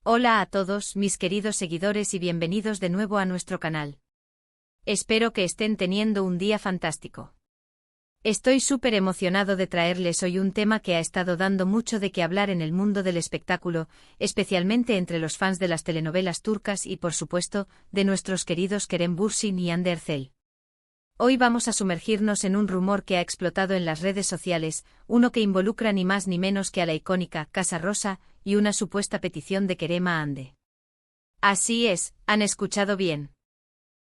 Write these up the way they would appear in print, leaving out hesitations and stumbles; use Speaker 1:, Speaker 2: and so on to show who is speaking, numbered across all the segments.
Speaker 1: Hola a todos mis queridos seguidores y bienvenidos de nuevo a nuestro canal. Espero que estén teniendo un día fantástico. Estoy súper emocionado de traerles hoy un tema que ha estado dando mucho de qué hablar en el mundo del espectáculo, especialmente entre los fans de las telenovelas turcas y por supuesto, de nuestros queridos Kerem Bürsin y Hande Erçel. Hoy vamos a sumergirnos en un rumor que ha explotado en las redes sociales, uno que involucra ni más ni menos que a la icónica Casa Rosa y una supuesta petición de Kerem a Hande. Así es, han escuchado bien.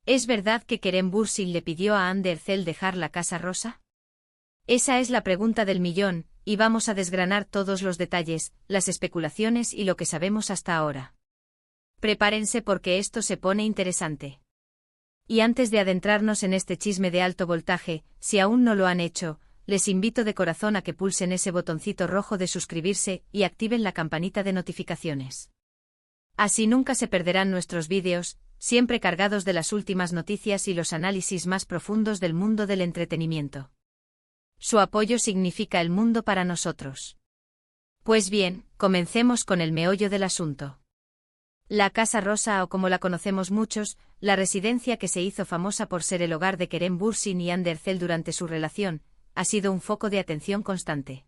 Speaker 1: ¿Es verdad que Kerem Bürsin le pidió a Hande Erçel dejar la Casa Rosa? Esa es la pregunta del millón, y vamos a desgranar todos los detalles, las especulaciones y lo que sabemos hasta ahora. Prepárense porque esto se pone interesante. Y antes de adentrarnos en este chisme de alto voltaje, si aún no lo han hecho, les invito de corazón a que pulsen ese botoncito rojo de suscribirse y activen la campanita de notificaciones. Así nunca se perderán nuestros vídeos, siempre cargados de las últimas noticias y los análisis más profundos del mundo del entretenimiento. Su apoyo significa el mundo para nosotros. Pues bien, comencemos con el meollo del asunto. La Casa Rosa, o como la conocemos muchos, la residencia que se hizo famosa por ser el hogar de Kerem Bürsin y Hande Erçel durante su relación, ha sido un foco de atención constante.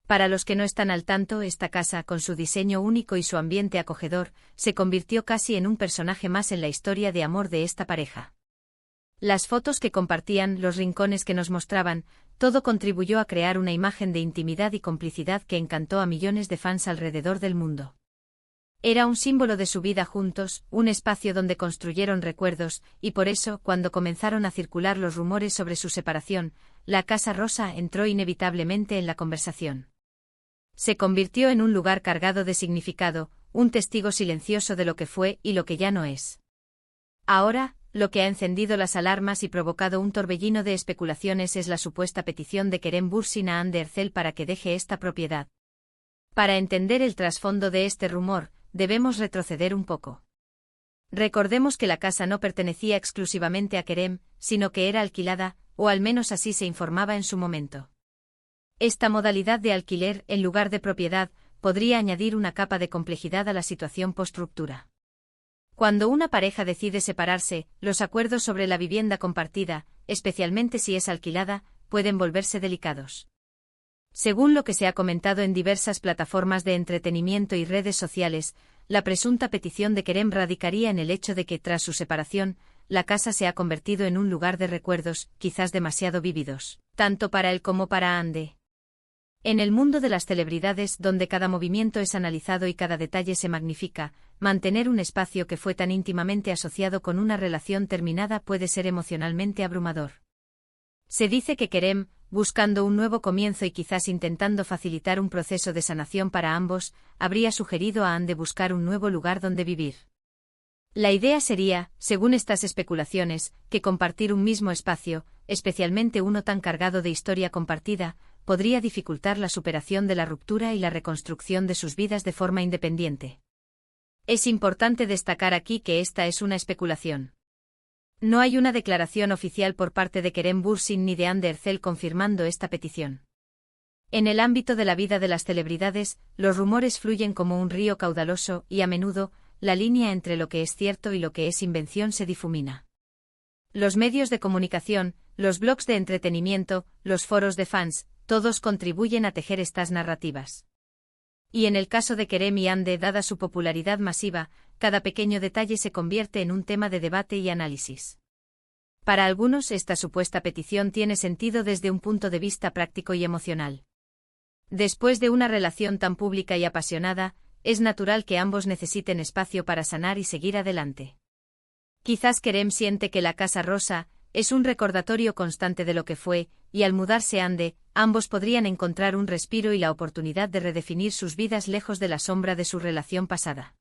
Speaker 1: Para los que no están al tanto, esta casa, con su diseño único y su ambiente acogedor, se convirtió casi en un personaje más en la historia de amor de esta pareja. Las fotos que compartían, los rincones que nos mostraban, todo contribuyó a crear una imagen de intimidad y complicidad que encantó a millones de fans alrededor del mundo. Era un símbolo de su vida juntos, un espacio donde construyeron recuerdos, y por eso, cuando comenzaron a circular los rumores sobre su separación, la Casa Rosa entró inevitablemente en la conversación. Se convirtió en un lugar cargado de significado, un testigo silencioso de lo que fue y lo que ya no es. Ahora, lo que ha encendido las alarmas y provocado un torbellino de especulaciones es la supuesta petición de Kerem Bürsin a Hande Erçel para que deje esta propiedad. Para entender el trasfondo de este rumor, debemos retroceder un poco. Recordemos que la casa no pertenecía exclusivamente a Kerem, sino que era alquilada, o al menos así se informaba en su momento. Esta modalidad de alquiler, en lugar de propiedad, podría añadir una capa de complejidad a la situación post-ruptura. Cuando una pareja decide separarse, los acuerdos sobre la vivienda compartida, especialmente si es alquilada, pueden volverse delicados. Según lo que se ha comentado en diversas plataformas de entretenimiento y redes sociales, la presunta petición de Kerem radicaría en el hecho de que, tras su separación, la casa se ha convertido en un lugar de recuerdos, quizás demasiado vívidos, tanto para él como para Hande. En el mundo de las celebridades, donde cada movimiento es analizado y cada detalle se magnifica, mantener un espacio que fue tan íntimamente asociado con una relación terminada puede ser emocionalmente abrumador. Se dice que Kerem, buscando un nuevo comienzo y quizás intentando facilitar un proceso de sanación para ambos, habría sugerido a Hande buscar un nuevo lugar donde vivir. La idea sería, según estas especulaciones, que compartir un mismo espacio, especialmente uno tan cargado de historia compartida, podría dificultar la superación de la ruptura y la reconstrucción de sus vidas de forma independiente. Es importante destacar aquí que esta es una especulación. No hay una declaración oficial por parte de Kerem Bürsin ni de Hande Erçel confirmando esta petición. En el ámbito de la vida de las celebridades, los rumores fluyen como un río caudaloso y a menudo, la línea entre lo que es cierto y lo que es invención se difumina. Los medios de comunicación, los blogs de entretenimiento, los foros de fans, todos contribuyen a tejer estas narrativas. Y en el caso de Kerem y Hande, dada su popularidad masiva, cada pequeño detalle se convierte en un tema de debate y análisis. Para algunos, esta supuesta petición tiene sentido desde un punto de vista práctico y emocional. Después de una relación tan pública y apasionada, es natural que ambos necesiten espacio para sanar y seguir adelante. Quizás Kerem siente que la Casa Rosa es un recordatorio constante de lo que fue, y al mudarse Hande, ambos podrían encontrar un respiro y la oportunidad de redefinir sus vidas lejos de la sombra de su relación pasada.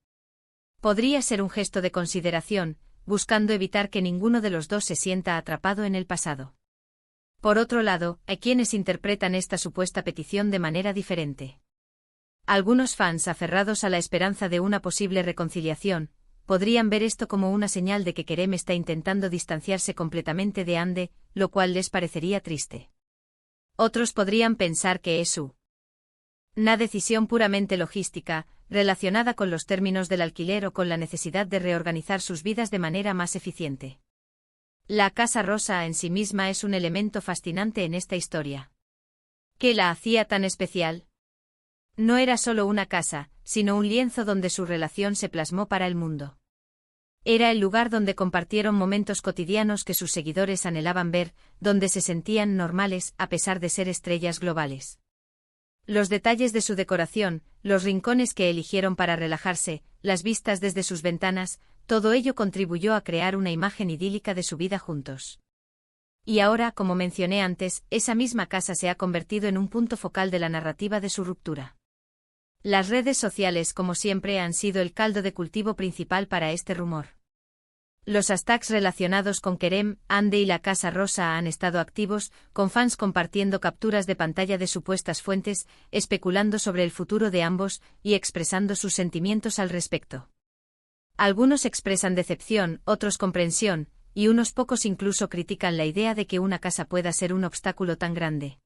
Speaker 1: Podría ser un gesto de consideración, buscando evitar que ninguno de los dos se sienta atrapado en el pasado. Por otro lado, hay quienes interpretan esta supuesta petición de manera diferente. Algunos fans aferrados a la esperanza de una posible reconciliación, podrían ver esto como una señal de que Kerem está intentando distanciarse completamente de Hande, lo cual les parecería triste. Otros podrían pensar que es una decisión puramente logística, relacionada con los términos del alquiler o con la necesidad de reorganizar sus vidas de manera más eficiente. La Casa Rosa en sí misma es un elemento fascinante en esta historia. ¿Qué la hacía tan especial? No era solo una casa, sino un lienzo donde su relación se plasmó para el mundo. Era el lugar donde compartieron momentos cotidianos que sus seguidores anhelaban ver, donde se sentían normales a pesar de ser estrellas globales. Los detalles de su decoración, los rincones que eligieron para relajarse, las vistas desde sus ventanas, todo ello contribuyó a crear una imagen idílica de su vida juntos. Y ahora, como mencioné antes, esa misma casa se ha convertido en un punto focal de la narrativa de su ruptura. Las redes sociales, como siempre, han sido el caldo de cultivo principal para este rumor. Los hashtags relacionados con Kerem, Ande y la Casa Rosa han estado activos, con fans compartiendo capturas de pantalla de supuestas fuentes, especulando sobre el futuro de ambos y expresando sus sentimientos al respecto. Algunos expresan decepción, otros comprensión, y unos pocos incluso critican la idea de que una casa pueda ser un obstáculo tan grande.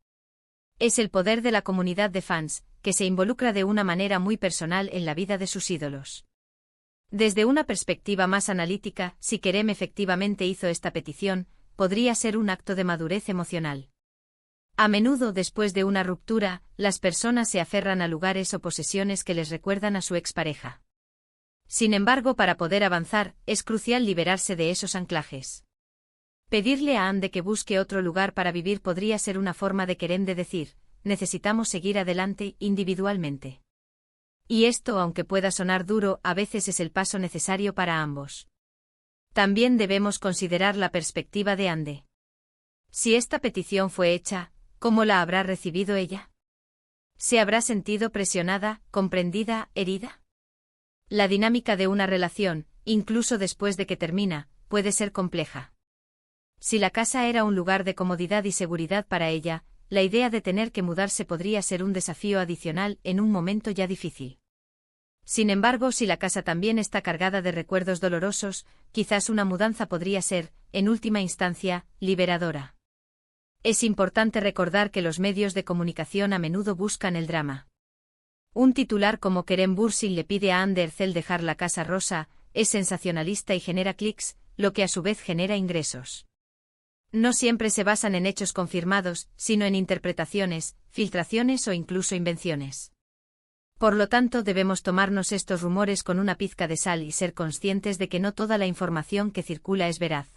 Speaker 1: Es el poder de la comunidad de fans, que se involucra de una manera muy personal en la vida de sus ídolos. Desde una perspectiva más analítica, si Kerem efectivamente hizo esta petición, podría ser un acto de madurez emocional. A menudo, después de una ruptura, las personas se aferran a lugares o posesiones que les recuerdan a su expareja. Sin embargo, para poder avanzar, es crucial liberarse de esos anclajes. Pedirle a Ande que busque otro lugar para vivir podría ser una forma de Kerem de decir, necesitamos seguir adelante individualmente. Y esto, aunque pueda sonar duro, a veces es el paso necesario para ambos. También debemos considerar la perspectiva de Ande. Si esta petición fue hecha, ¿cómo la habrá recibido ella? ¿Se habrá sentido presionada, comprendida, herida? La dinámica de una relación, incluso después de que termina, puede ser compleja. Si la casa era un lugar de comodidad y seguridad para ella, la idea de tener que mudarse podría ser un desafío adicional en un momento ya difícil. Sin embargo, si la casa también está cargada de recuerdos dolorosos, quizás una mudanza podría ser, en última instancia, liberadora. Es importante recordar que los medios de comunicación a menudo buscan el drama. Un titular como Kerem Bürsin le pide a Hande Erçel dejar la Casa Rosa es sensacionalista y genera clics, lo que a su vez genera ingresos. No siempre se basan en hechos confirmados, sino en interpretaciones, filtraciones o incluso invenciones. Por lo tanto, debemos tomarnos estos rumores con una pizca de sal y ser conscientes de que no toda la información que circula es veraz.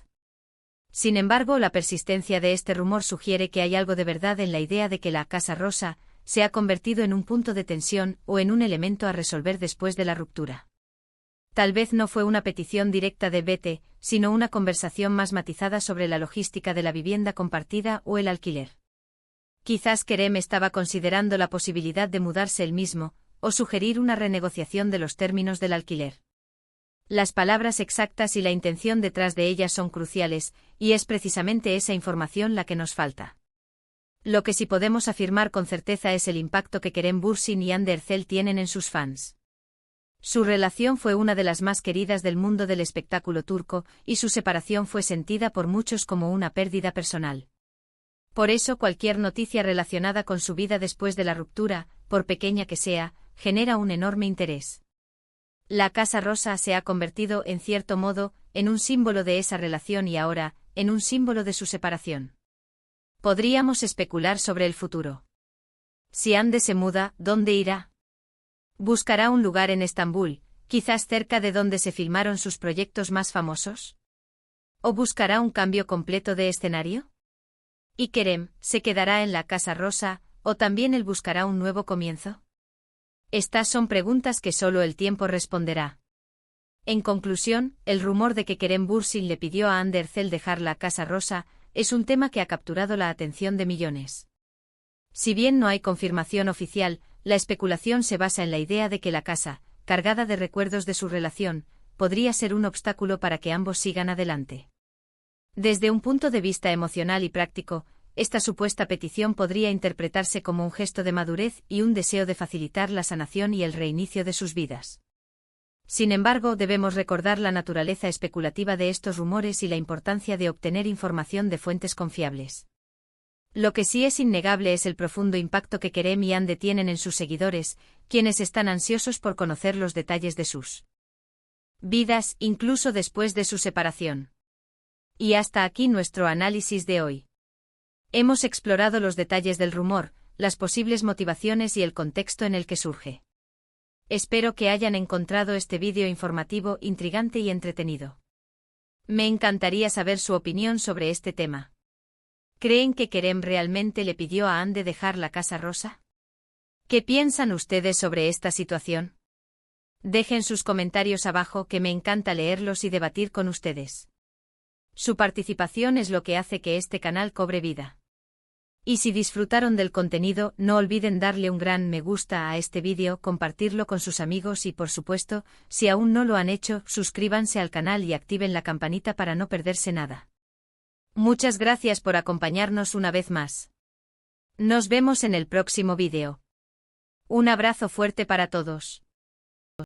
Speaker 1: Sin embargo, la persistencia de este rumor sugiere que hay algo de verdad en la idea de que la Casa Rosa se ha convertido en un punto de tensión o en un elemento a resolver después de la ruptura. Tal vez no fue una petición directa de Bete, sino una conversación más matizada sobre la logística de la vivienda compartida o el alquiler. Quizás Kerem estaba considerando la posibilidad de mudarse él mismo, o sugerir una renegociación de los términos del alquiler. Las palabras exactas y la intención detrás de ellas son cruciales, y es precisamente esa información la que nos falta. Lo que sí podemos afirmar con certeza es el impacto que Kerem Bürsin y Hande Erçel tienen en sus fans. Su relación fue una de las más queridas del mundo del espectáculo turco, y su separación fue sentida por muchos como una pérdida personal. Por eso cualquier noticia relacionada con su vida después de la ruptura, por pequeña que sea, genera un enorme interés. La Casa Rosa se ha convertido, en cierto modo, en un símbolo de esa relación y ahora, en un símbolo de su separación. Podríamos especular sobre el futuro. Si Hande se muda, ¿dónde irá? ¿Buscará un lugar en Estambul, quizás cerca de donde se filmaron sus proyectos más famosos? ¿O buscará un cambio completo de escenario? ¿Y Kerem, se quedará en la Casa Rosa, o también él buscará un nuevo comienzo? Estas son preguntas que solo el tiempo responderá. En conclusión, el rumor de que Kerem Bürsin le pidió a Hande Erçel dejar la Casa Rosa es un tema que ha capturado la atención de millones. Si bien no hay confirmación oficial, la especulación se basa en la idea de que la casa, cargada de recuerdos de su relación, podría ser un obstáculo para que ambos sigan adelante. Desde un punto de vista emocional y práctico, esta supuesta petición podría interpretarse como un gesto de madurez y un deseo de facilitar la sanación y el reinicio de sus vidas. Sin embargo, debemos recordar la naturaleza especulativa de estos rumores y la importancia de obtener información de fuentes confiables. Lo que sí es innegable es el profundo impacto que Kerem y Ande tienen en sus seguidores, quienes están ansiosos por conocer los detalles de sus vidas, incluso después de su separación. Y hasta aquí nuestro análisis de hoy. Hemos explorado los detalles del rumor, las posibles motivaciones y el contexto en el que surge. Espero que hayan encontrado este vídeo informativo, intrigante y entretenido. Me encantaría saber su opinión sobre este tema. ¿Creen que Kerem realmente le pidió a Ande dejar la Casa Rosa? ¿Qué piensan ustedes sobre esta situación? Dejen sus comentarios abajo, que me encanta leerlos y debatir con ustedes. Su participación es lo que hace que este canal cobre vida. Y si disfrutaron del contenido, no olviden darle un gran me gusta a este vídeo, compartirlo con sus amigos y, por supuesto, si aún no lo han hecho, suscríbanse al canal y activen la campanita para no perderse nada. Muchas gracias por acompañarnos una vez más. Nos vemos en el próximo vídeo. Un abrazo fuerte para todos.